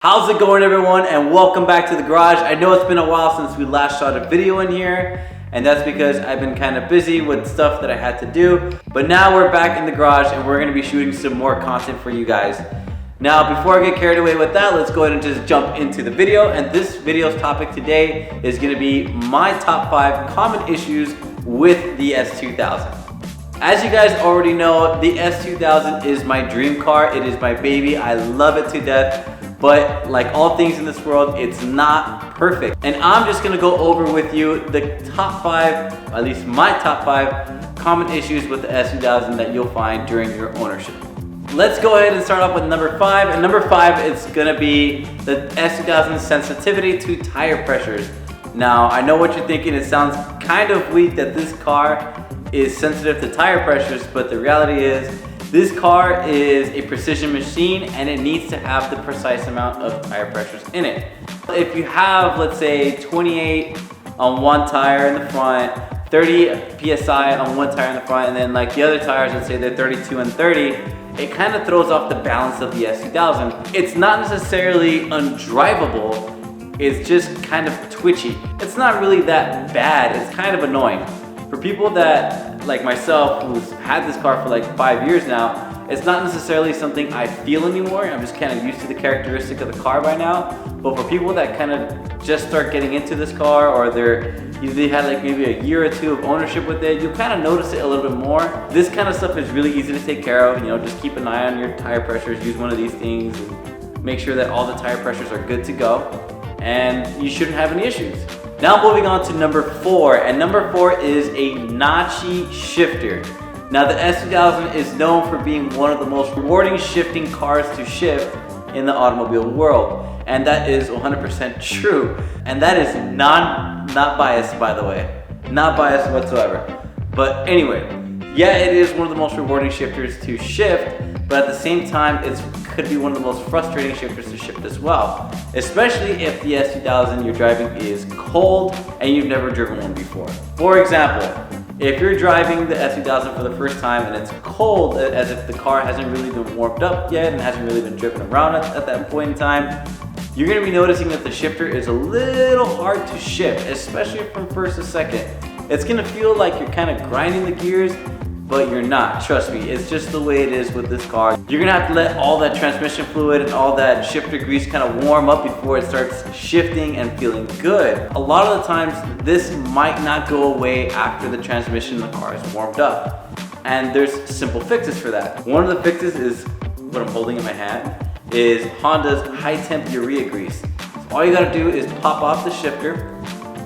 How's it going, everyone, and welcome back to the garage. I know it's been a while since we last shot a video in here, and that's because I've been kind of busy with stuff that I had to do. But now we're back in the garage and we're going to be shooting some more content for you guys. Now, before I get carried away with that, let's go ahead and just jump into the video. And this video's topic today is going to be my top 5 common issues with the S2000. As you guys already know, the S2000 is my dream car. It is my baby. I love it to death. But like all things in this world, it's not perfect. And I'm just gonna go over with you the top 5, at least my top 5 common issues with the S2000 that you'll find during your ownership. Let's go ahead and start off with number 5. And number 5 is gonna be the S2000's sensitivity to tire pressures. Now, I know what you're thinking. It sounds kind of weak that this car is sensitive to tire pressures, but the reality is, this car is a precision machine and it needs to have the precise amount of tire pressures in it. If you have, let's say, 28 on one tire in the front, 30 PSI on one tire in the front, and then like the other tires, let's say they're 32 and 30, it kind of throws off the balance of the S2000. It's not necessarily undrivable, it's just kind of twitchy. It's not really that bad, it's kind of annoying. For people that, like myself, who's had this car for like 5 years now, it's not necessarily something I feel anymore. I'm just kind of used to the characteristic of the car by now. But for people that kind of just start getting into this car, or they had like maybe a year or two of ownership with it, you'll kind of notice it a little bit more. This kind of stuff is really easy to take care of. You know, just keep an eye on your tire pressures, use one of these things, and make sure that all the tire pressures are good to go, and you shouldn't have any issues. Now moving on to number 4, and number 4 is a notchy shifter. Now the S2000 is known for being one of the most rewarding shifting cars to shift in the automobile world, and that is 100% true. And that is not biased, by the way, not biased whatsoever. But anyway, yeah, it is one of the most rewarding shifters to shift, but at the same time, it could be one of the most frustrating shifters to shift as well. Especially if the S2000 you're driving is cold and you've never driven one before. For example, if you're driving the S2000 for the first time and it's cold, as if the car hasn't really been warmed up yet and hasn't really been driven around at that point in time, you're gonna be noticing that the shifter is a little hard to shift, especially from first to second. It's gonna feel like you're kind of grinding the gears, but you're not, trust me, it's just the way it is with this car. You're gonna have to let all that transmission fluid and all that shifter grease kind of warm up before it starts shifting and feeling good. A lot of the times, this might not go away after the transmission in the car is warmed up. And there's simple fixes for that. One of the fixes is, what I'm holding in my hand, is Honda's high temp urea grease. So all you gotta do is pop off the shifter,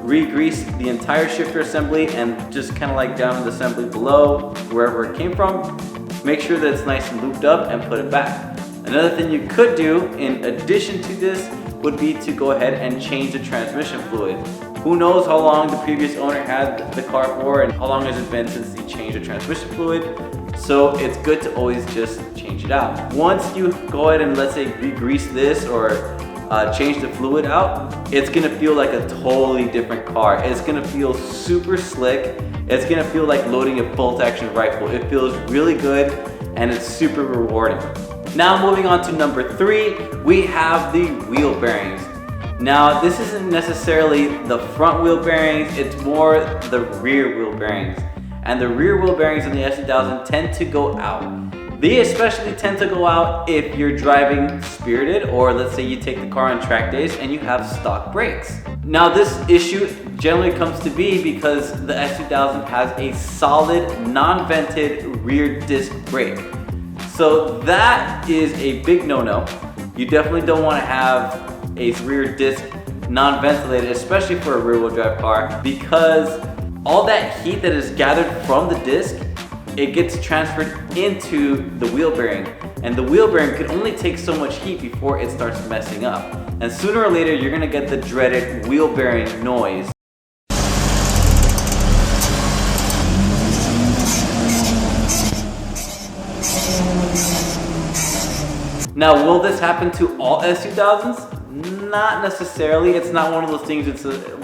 re-grease the entire shifter assembly, and just kind of like down in the assembly below, wherever it came from. Make sure that it's nice and looped up and put it back. Another thing you could do in addition to this would be to go ahead and change the transmission fluid. Who knows how long the previous owner had the car for and how long has it been since he changed the transmission fluid. So it's good to always just change it out. Once you go ahead and, let's say, re-grease this or change the fluid out, it's gonna feel like a totally different car. It's gonna feel super slick. It's gonna feel like loading a bolt-action rifle. It feels really good and it's super rewarding. Now moving on to number 3, we have the wheel bearings. Now this isn't necessarily the front wheel bearings, it's more the rear wheel bearings. And the rear wheel bearings in the S2000 tend to go out. They especially tend to go out if you're driving spirited, or let's say you take the car on track days and you have stock brakes. Now this issue generally comes to be because the S2000 has a solid non-vented rear disc brake. So that is a big no-no. You definitely don't want to have a rear disc non-ventilated, especially for a rear-wheel drive car, because all that heat that is gathered from the disc, it gets transferred into the wheel bearing, and the wheel bearing can only take so much heat before it starts messing up. And sooner or later, you're gonna get the dreaded wheel bearing noise. Now, will this happen to all S2000s? Not necessarily. It's not one of those things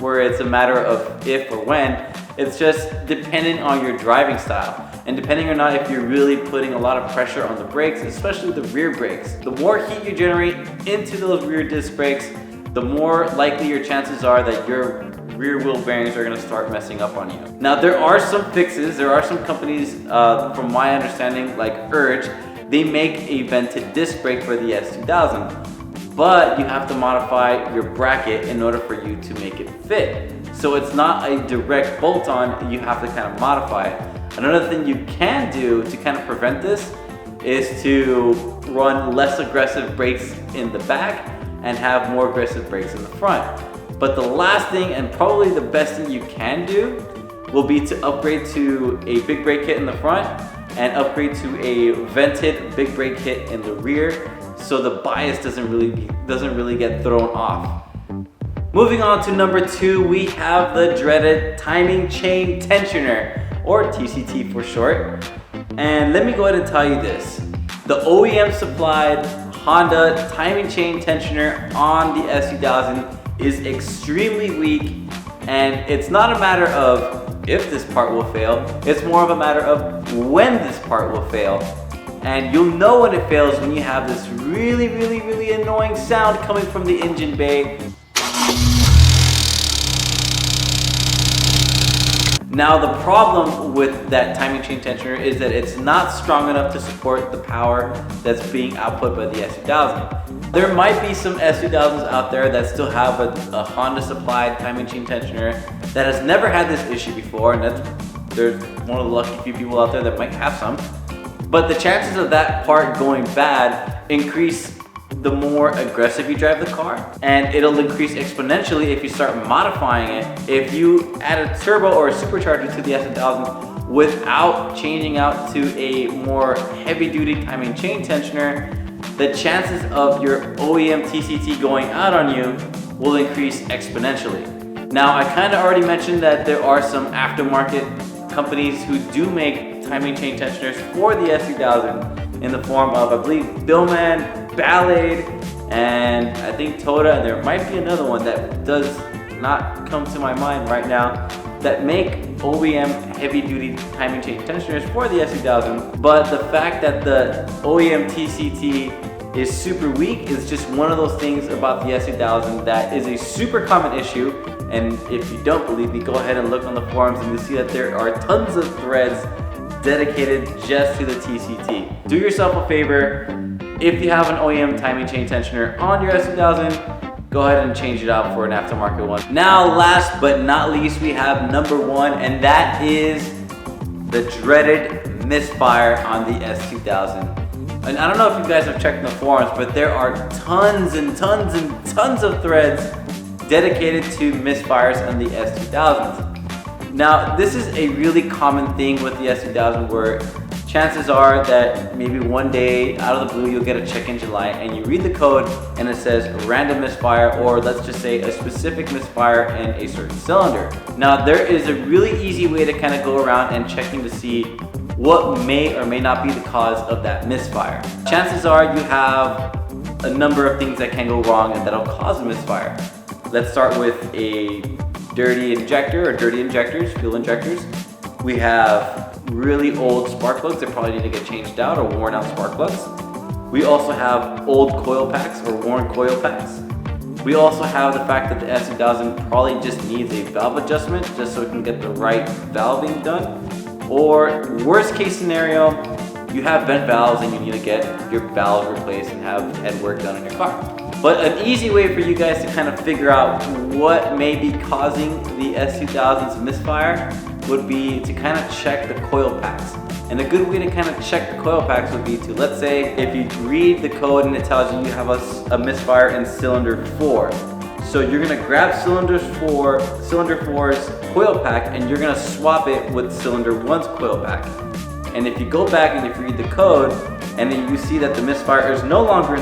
where it's a matter of if or when. It's just dependent on your driving style. and depending or not if you're really putting a lot of pressure on the brakes, especially the rear brakes. The more heat you generate into those rear disc brakes, the more likely your chances are that your rear wheel bearings are gonna start messing up on you. Now there are some fixes, there are some companies, from my understanding, like Urge, they make a vented disc brake for the S2000, but you have to modify your bracket in order for you to make it fit. So it's not a direct bolt-on, you have to kind of modify it. Another thing you can do to kind of prevent this is to run less aggressive brakes in the back and have more aggressive brakes in the front. But the last thing, and probably the best thing you can do, will be to upgrade to a big brake kit in the front and upgrade to a vented big brake kit in the rear, so the bias doesn't really get thrown off. Moving on to number 2, we have the dreaded timing chain tensioner, or TCT for short. And let me go ahead and tell you this. The OEM supplied Honda timing chain tensioner on the S2000 is extremely weak, and it's not a matter of if this part will fail, it's more of a matter of when this part will fail. And you'll know when it fails when you have this really annoying sound coming from the engine bay. Now the problem with that timing chain tensioner is that it's not strong enough to support the power that's being output by the S2000. There might be some S2000s out there that still have a Honda supplied timing chain tensioner that has never had this issue before, and there's one of the lucky few people out there that might have some. But the chances of that part going bad increase the more aggressive you drive the car, and it'll increase exponentially if you start modifying it. If you add a turbo or a supercharger to the S2000 without changing out to a more heavy-duty timing chain tensioner, the chances of your OEM TCT going out on you will increase exponentially. Now, I kind of already mentioned that there are some aftermarket companies who do make timing chain tensioners for the S2000 in the form of, I believe, Billman, Ballade, and I think Toda, and there might be another one that does not come to my mind right now, that make OEM heavy-duty timing chain tensioners for the S2000. But the fact that the OEM TCT is super weak is just one of those things about the S2000 that is a super common issue. And if you don't believe me, go ahead and look on the forums and you'll see that there are tons of threads dedicated just to the TCT. Do yourself a favor, if you have an OEM timing chain tensioner on your S2000, go ahead and change it out for an aftermarket one. Now, last but not least, we have number 1, and that is the dreaded Misfire on the S2000. And I don't know if you guys have checked in the forums, but there are tons and tons of threads dedicated to misfires on the S2000s. Now, this is a really common thing with the S2000 where chances are that maybe one day out of the blue you'll get a check engine light and you read the code and it says random misfire, or let's just say a specific misfire in a certain cylinder. Now, there is a really easy way to kind of go around and checking to see what may or may not be the cause of that misfire. Chances are you have a number of things that can go wrong and that'll cause a misfire. Let's start with a dirty injector or dirty injectors, fuel injectors. We have really old spark plugs that probably need to get changed out, or worn out spark plugs. We also have old coil packs or worn coil packs. We also have the fact that the S2000 probably just needs a valve adjustment just so it can get the right valving done. Or worst case scenario, you have bent valves and you need to get your valves replaced and have head work done in your car. But an easy way for you guys to kind of figure out what may be causing the S2000's misfire would be to kind of check the coil packs. And a good way to kind of check the coil packs would be to, let's say, if you read the code and it tells you you have a misfire in cylinder 4. So you're gonna grab cylinder 4's coil pack and you're gonna swap it with cylinder 1's coil pack. And if you go back and if you read the code and then you see that the misfire is no longer in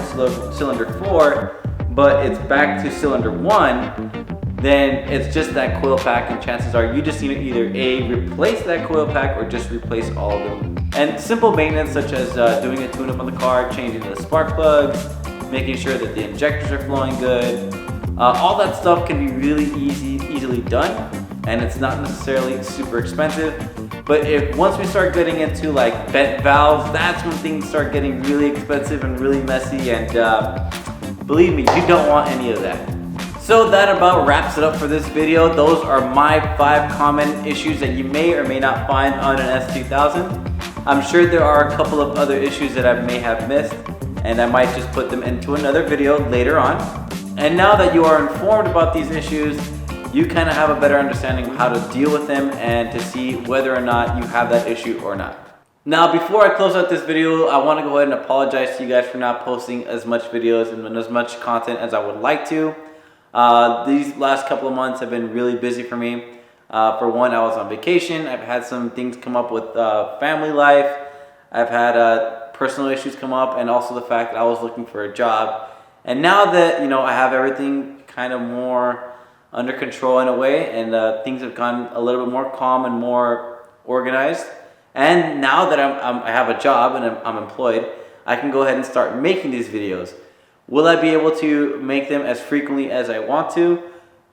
cylinder 4, but it's back to cylinder 1, then it's just that coil pack, and chances are you just need to either A, replace that coil pack, or just replace all of them. And simple maintenance such as doing a tune-up on the car, changing the spark plugs, making sure that the injectors are flowing good, all that stuff can be really easily done, and it's not necessarily super expensive. But once we start getting into like vent valves, that's when things start getting really expensive and really messy, and believe me, you don't want any of that. So that about wraps it up for this video. Those are my 5 common issues that you may or may not find on an S2000. I'm sure there are a couple of other issues that I may have missed, and I might just put them into another video later on. And now that you are informed about these issues, you kind of have a better understanding of how to deal with them and to see whether or not you have that issue or not. Now, before I close out this video, I want to go ahead and apologize to you guys for not posting as much videos and as much content as I would like to. These last couple of months have been really busy for me. For one, I was on vacation. I've had some things come up with family life. I've had personal issues come up, and also the fact that I was looking for a job. And now that, you know, I have everything kind of more under control in a way, and things have gotten a little bit more calm and more organized. And now that I have a job and I'm employed, I can go ahead and start making these videos. Will I be able to make them as frequently as I want to?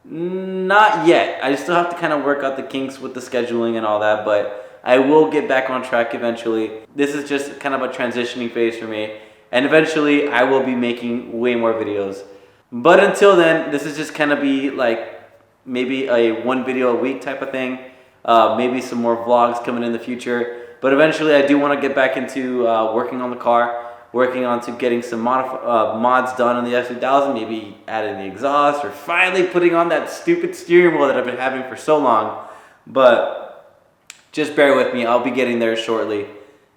Not yet. I still have to kind of work out the kinks with the scheduling and all that, but I will get back on track eventually. This is just kind of a transitioning phase for me, and eventually I will be making way more videos. But until then, this is just kind of be like maybe a 1 video a week type of thing. Maybe some more vlogs coming in the future. But eventually I do want to get back into working on the car, working on to getting some mods done on the S2000, maybe adding the exhaust, or finally putting on that stupid steering wheel that I've been having for so long. But just bear with me, I'll be getting there shortly,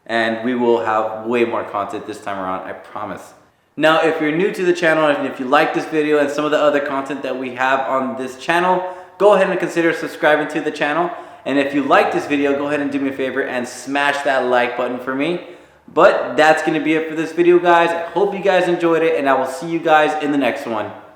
and we will have way more content this time around, I promise. Now, if you're new to the channel and if you like this video and some of the other content that we have on this channel, go ahead and consider subscribing to the channel. And if you like this video, go ahead and do me a favor and smash that like button for me. But that's going to be it for this video, guys. I hope you guys enjoyed it, and I will see you guys in the next one.